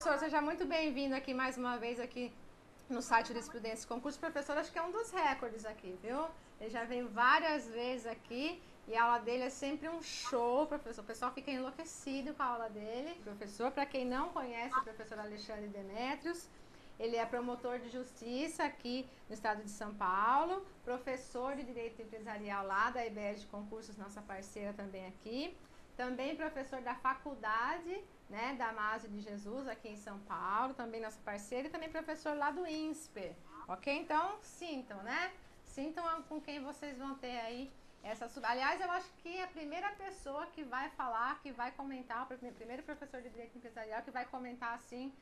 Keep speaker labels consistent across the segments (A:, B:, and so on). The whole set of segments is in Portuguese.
A: Professor, seja muito bem-vindo aqui mais uma vez aqui no site Jurisprudência Concurso. Professor, acho que é um dos recordes aqui, viu? Ele já veio várias vezes aqui e a aula dele é sempre um show, professor. O pessoal fica enlouquecido com a aula dele. Professor, para quem não conhece, o professor Alexandre Demetrios, ele é promotor de justiça aqui no estado de São Paulo, professor de Direito Empresarial lá da IBS de Concursos, nossa parceira também aqui. Também professor da faculdade, né, da Amásio de Jesus, aqui em São Paulo, também nossa parceira, e também professor lá do INSPER, ok? Então, sintam, né? Sintam com quem vocês vão ter aí essa... Aliás, eu acho que a primeira pessoa que vai falar, que vai comentar, o primeiro professor de Direito Empresarial que vai comentar, assim,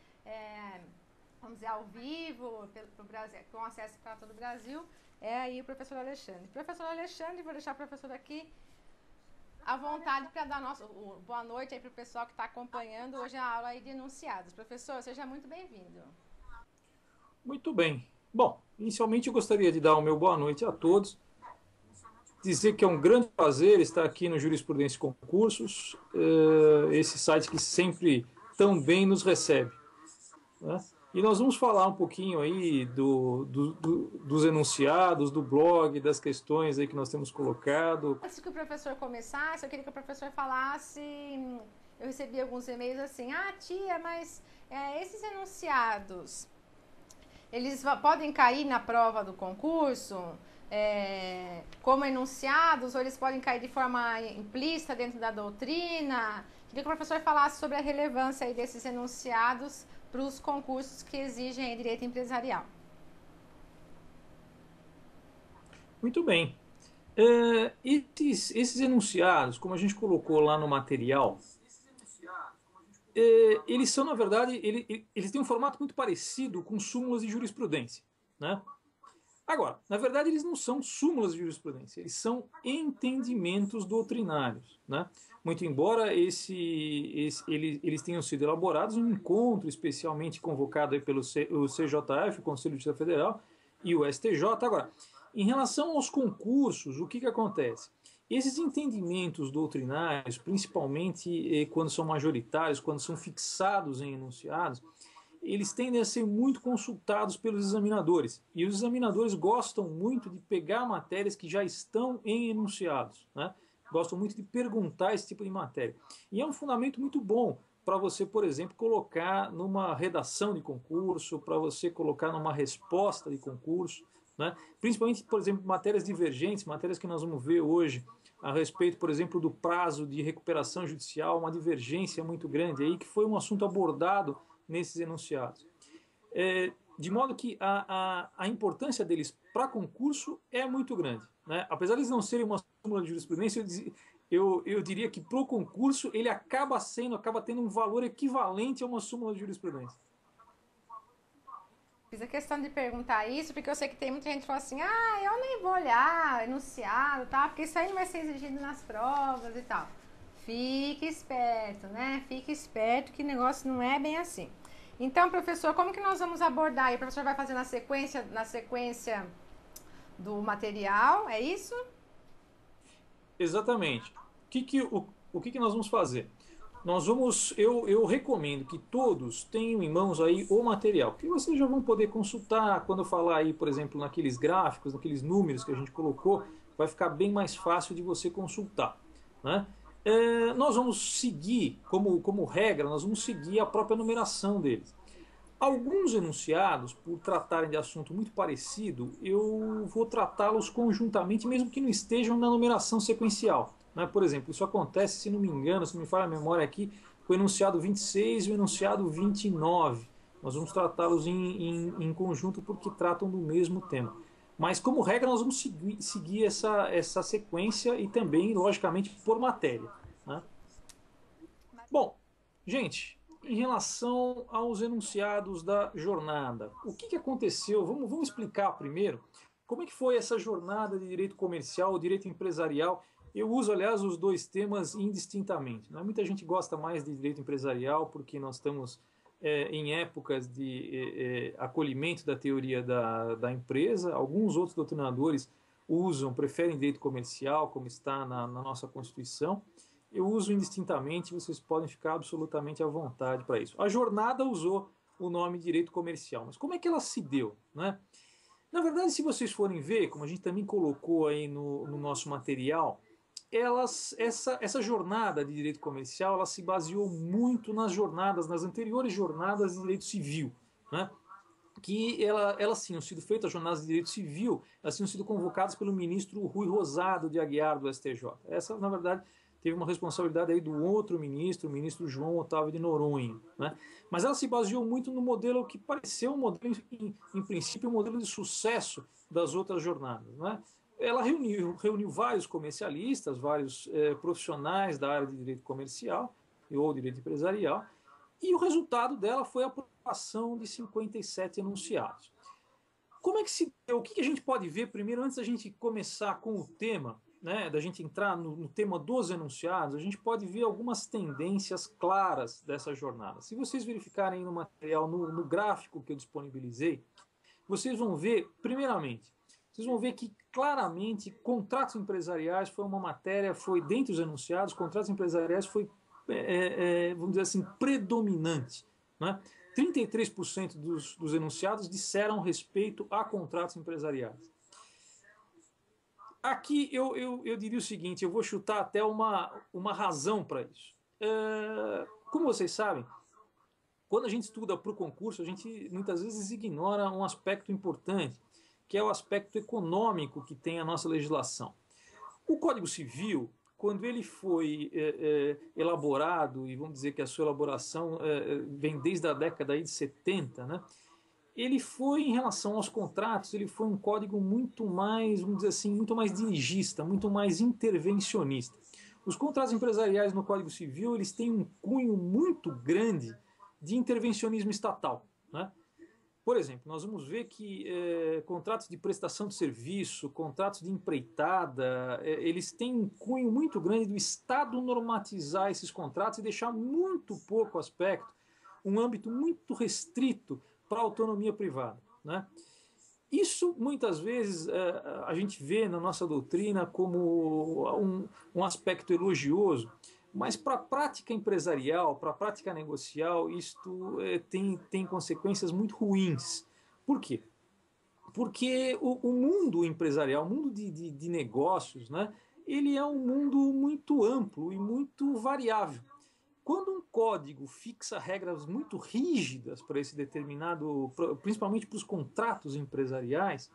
A: vamos dizer, ao vivo, pro Brasil, com acesso para todo o Brasil, é aí o professor Alexandre. Professor Alexandre, vou deixar o professor aqui à vontade para dar boa noite aí para o pessoal que está acompanhando hoje a aula aí de enunciados. Professor, seja muito bem-vindo.
B: Muito bem. Bom, inicialmente eu gostaria de dar o meu boa noite a todos, dizer que é um grande prazer estar aqui no Jurisprudência Concursos, esse site que sempre tão bem nos recebe, né? E nós vamos falar um pouquinho aí dos enunciados, do blog, das questões aí que nós temos colocado.
A: Antes que o professor começasse, eu queria que o professor falasse, eu recebi alguns e-mails assim, tia, mas esses enunciados, eles podem cair na prova do concurso como enunciados, ou eles podem cair de forma implícita dentro da doutrina? Queria que o professor falasse sobre a relevância aí desses enunciados para os concursos que exigem direito empresarial.
B: Muito bem. Esses enunciados, como a gente colocou lá no material, eles são, na verdade, eles têm um formato muito parecido com súmulas de jurisprudência, né? Agora, na verdade, eles não são súmulas de jurisprudência, eles são entendimentos doutrinários, né? Muito embora eles tenham sido elaborados em um encontro especialmente convocado aí pelo o CJF, o Conselho de Justiça Federal, e o STJ. Agora, em relação aos concursos, o que acontece? Esses entendimentos doutrinários, principalmente quando são majoritários, quando são fixados em enunciados, eles tendem a ser muito consultados pelos examinadores. E os examinadores gostam muito de pegar matérias que já estão em enunciados, né? Gostam muito de perguntar esse tipo de matéria. E é um fundamento muito bom para você, por exemplo, colocar numa redação de concurso, para você colocar numa resposta de concurso, né? Principalmente, por exemplo, matérias divergentes, matérias que nós vamos ver hoje a respeito, por exemplo, do prazo de recuperação judicial, uma divergência muito grande aí, que foi um assunto abordado nesses enunciados. De modo que a importância deles para concurso é muito grande, né? Apesar de eles não serem uma súmula de jurisprudência, eu diria que para o concurso ele acaba tendo um valor equivalente a uma súmula de jurisprudência.
A: Fiz a questão de perguntar isso, porque eu sei que tem muita gente que fala assim, eu nem vou olhar enunciado, tá? Porque isso aí não vai ser exigido nas provas e tal. Fique esperto, né? Fique esperto que o negócio não é bem assim. Então, professor, como que nós vamos abordar aí? O professor vai fazer na sequência do material, é isso?
B: Exatamente. O que nós vamos fazer? Eu recomendo que todos tenham em mãos aí o material, que vocês já vão poder consultar quando eu falar aí, por exemplo, naqueles gráficos, naqueles números que a gente colocou, vai ficar bem mais fácil de você consultar, né? Nós vamos seguir, como regra, nós vamos seguir a própria numeração deles. Alguns enunciados, por tratarem de assunto muito parecido, eu vou tratá-los conjuntamente, mesmo que não estejam na numeração sequencial, né? Por exemplo, isso acontece, se não me engano, se não me falha a memória aqui, com o enunciado 26 e o enunciado 29. Nós vamos tratá-los em conjunto porque tratam do mesmo tema. Mas, como regra, nós vamos seguir essa sequência e também, logicamente, por matéria, né? Bom, gente, em relação aos enunciados da jornada, o que aconteceu? Vamos explicar primeiro como é que foi essa jornada de direito comercial, direito empresarial. Eu uso, aliás, os dois temas indistintamente, né? Muita gente gosta mais de direito empresarial porque nós estamos em épocas de acolhimento da teoria da empresa. Alguns outros doutrinadores preferem direito comercial, como está na nossa Constituição. eu uso indistintamente, vocês podem ficar absolutamente à vontade para isso. A jornada usou o nome direito comercial, mas como é que ela se deu, né? Na verdade, se vocês forem ver, como a gente também colocou aí no nosso material, essa jornada de direito comercial, ela se baseou muito nas anteriores jornadas de direito civil, né? Que elas tinham sido feitas, as jornadas de direito civil, elas tinham sido convocadas pelo ministro Rui Rosado de Aguiar, do STJ. Essa, na verdade, teve uma responsabilidade aí do outro ministro, o ministro João Otávio de Noronha, né? Mas ela se baseou muito no modelo que pareceu um modelo, em princípio, um modelo de sucesso das outras jornadas, né? Ela reuniu vários comercialistas, vários profissionais da área de direito comercial ou direito empresarial, e o resultado dela foi a aprovação de 57 enunciados. Como é que se deu? O que a gente pode ver primeiro, antes da gente começar com o tema, né, da gente entrar no tema dos enunciados, a gente pode ver algumas tendências claras dessa jornada. Se vocês verificarem no material, no gráfico que eu disponibilizei, vocês vão ver, primeiramente, vocês vão ver que claramente contratos empresariais foi uma matéria, foi dentre os enunciados, contratos empresariais foi, vamos dizer assim, predominante, né? 33% dos enunciados disseram respeito a contratos empresariais. Aqui eu diria o seguinte, eu vou chutar até uma razão para isso. Como vocês sabem, quando a gente estuda para o concurso, a gente muitas vezes ignora um aspecto importante, que é o aspecto econômico que tem a nossa legislação. O Código Civil, quando ele foi elaborado, e vamos dizer que a sua elaboração vem desde a década aí de 70, né? Ele foi, em relação aos contratos, ele foi um código muito mais, vamos dizer assim, muito mais dirigista, muito mais intervencionista. Os contratos empresariais no Código Civil, eles têm um cunho muito grande de intervencionismo estatal, né? Por exemplo, nós vamos ver que contratos de prestação de serviço, contratos de empreitada, eles têm um cunho muito grande do Estado normatizar esses contratos e deixar muito pouco aspecto, um âmbito muito restrito para a autonomia privada, né? Isso, muitas vezes, a gente vê na nossa doutrina como um aspecto elogioso, mas para a prática empresarial, para a prática negocial, isto tem consequências muito ruins. Por quê? Porque o mundo empresarial, o mundo de negócios, né, ele é um mundo muito amplo e muito variável. Quando um código fixa regras muito rígidas para esse determinado, principalmente para os contratos empresariais,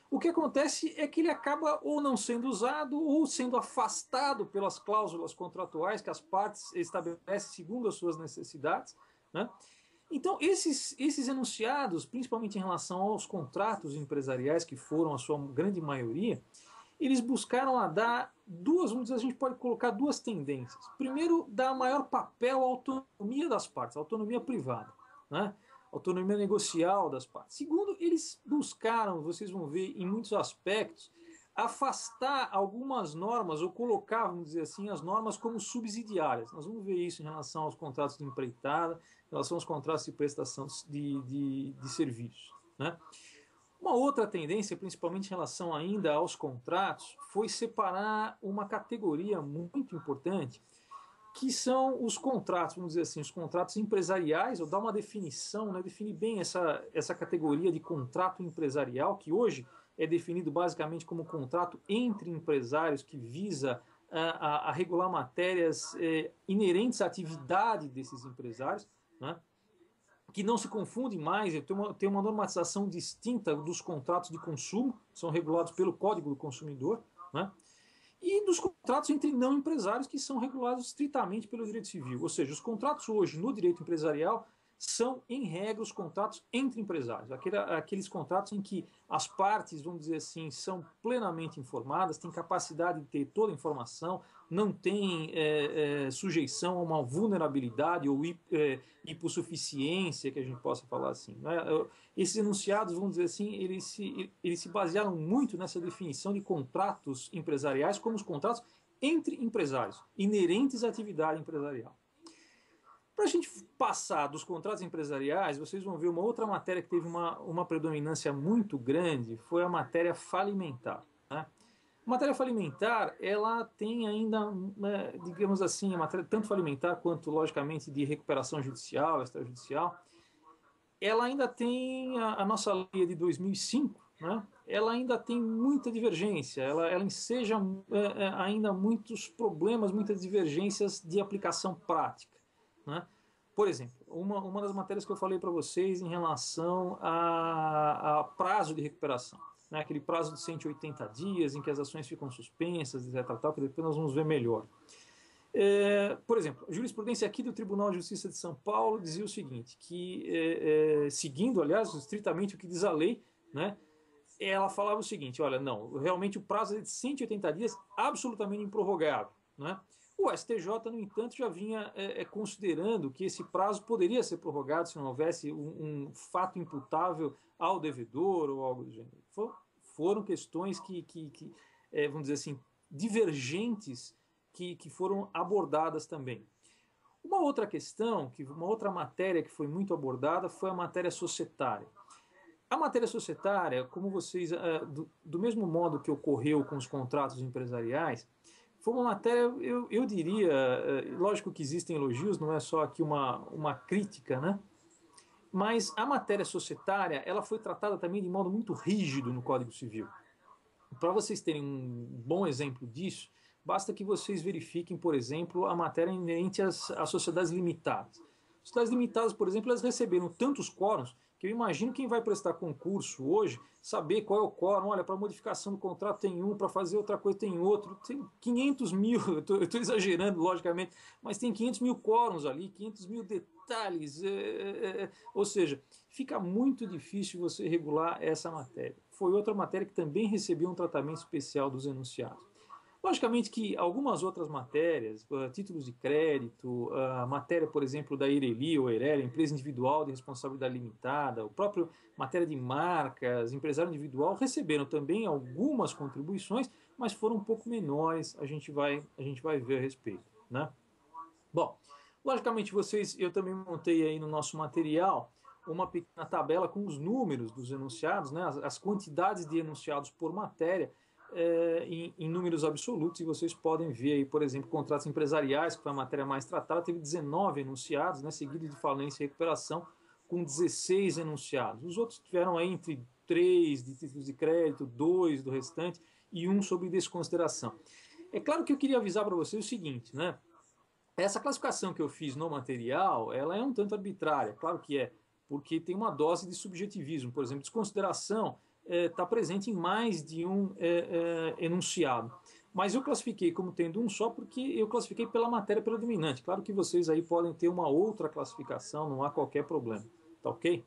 B: o que acontece é que ele acaba ou não sendo usado ou sendo afastado pelas cláusulas contratuais que as partes estabelecem segundo as suas necessidades, né? Então, esses enunciados, principalmente em relação aos contratos empresariais, que foram a sua grande maioria, eles buscaram a dar duas, vamos dizer, a gente pode colocar duas tendências. Primeiro, dar maior papel à autonomia das partes, à autonomia privada, né? Autonomia negocial das partes. Segundo, eles buscaram, vocês vão ver em muitos aspectos, afastar algumas normas ou colocar, vamos dizer assim, as normas como subsidiárias. Nós vamos ver isso em relação aos contratos de empreitada, em relação aos contratos de prestação de serviços, né? Uma outra tendência, principalmente em relação ainda aos contratos, foi separar uma categoria muito importante, que são os contratos, vamos dizer assim, os contratos empresariais, ou dar uma definição, né, definir bem essa categoria de contrato empresarial, que hoje é definido basicamente como contrato entre empresários que visa a regular matérias inerentes à atividade desses empresários, né? Que não se confundem mais, tem uma normatização distinta dos contratos de consumo, que são regulados pelo Código do Consumidor, né? E dos contratos entre não empresários, que são regulados estritamente pelo direito civil. Ou seja, os contratos hoje no direito empresarial são, em regra, os contratos entre empresários. Aqueles contratos em que as partes, vamos dizer assim, são plenamente informadas, têm capacidade de ter toda a informação, não tem sujeição a uma vulnerabilidade ou hipossuficiência, que a gente possa falar assim, né? Esses enunciados, vamos dizer assim, eles se basearam muito nessa definição de contratos empresariais como os contratos entre empresários, inerentes à atividade empresarial. Para a gente passar dos contratos empresariais, vocês vão ver uma outra matéria que teve uma predominância muito grande, foi a matéria falimentar, né? A matéria falimentar, ela tem ainda, digamos assim, a matéria tanto falimentar quanto, logicamente, de recuperação judicial, extrajudicial, ela ainda tem a nossa lei de 2005, né? Ela ainda tem muita divergência, ela enseja ainda muitos problemas, muitas divergências de aplicação prática, né? Por exemplo, uma das matérias que eu falei para vocês em relação a prazo de recuperação, né? Aquele prazo de 180 dias em que as ações ficam suspensas, etc., tal, que depois nós vamos ver melhor. Por exemplo, a jurisprudência aqui do Tribunal de Justiça de São Paulo dizia o seguinte, que seguindo, aliás, estritamente o que diz a lei, né, ela falava o seguinte, olha, não, realmente o prazo é de 180 dias absolutamente improrrogável, né? O STJ, no entanto, já vinha considerando que esse prazo poderia ser prorrogado se não houvesse um fato imputável ao devedor ou algo do gênero. Foram questões que vamos dizer assim, divergentes que foram abordadas também. Uma outra questão, uma outra matéria que foi muito abordada foi a matéria societária. A matéria societária, como vocês, do mesmo modo que ocorreu com os contratos empresariais, foi uma matéria, eu diria, lógico que existem elogios, não é só aqui uma crítica, né? Mas a matéria societária, ela foi tratada também de modo muito rígido no Código Civil. Para vocês terem um bom exemplo disso, basta que vocês verifiquem, por exemplo, a matéria inerente às sociedades limitadas. Sociedades limitadas, por exemplo, elas receberam tantos quóruns que eu imagino quem vai prestar concurso hoje saber qual é o quórum. Olha, para modificação do contrato tem um, para fazer outra coisa tem outro. Tem 500 mil, eu estou exagerando, logicamente, mas tem 500 mil quóruns ali, 500 mil detalhes. Ou seja, fica muito difícil você regular essa matéria. Foi outra matéria que também recebeu um tratamento especial dos enunciados. Logicamente que algumas outras matérias, títulos de crédito, a matéria, por exemplo, da IRELI ou EIRELI, Empresa Individual de Responsabilidade Limitada, o próprio matéria de marcas, empresário individual, receberam também algumas contribuições, mas foram um pouco menores, a gente vai ver a respeito, né? Bom, logicamente eu também montei aí no nosso material uma pequena tabela com os números dos enunciados, né, as quantidades de enunciados por matéria, em números absolutos, e vocês podem ver aí, por exemplo, contratos empresariais, que foi a matéria mais tratada, teve 19 enunciados, né, seguido de falência e recuperação, com 16 enunciados. Os outros tiveram aí entre 3 de títulos de crédito, 2 do restante e 1 sobre desconsideração. É claro que eu queria avisar para vocês o seguinte, né? Essa classificação que eu fiz no material, ela é um tanto arbitrária, claro que é, porque tem uma dose de subjetivismo. Por exemplo, desconsideração está presente em mais de um enunciado. Mas eu classifiquei como tendo um só porque eu classifiquei pela matéria predominante. Claro que vocês aí podem ter uma outra classificação, não há qualquer problema. Tá ok?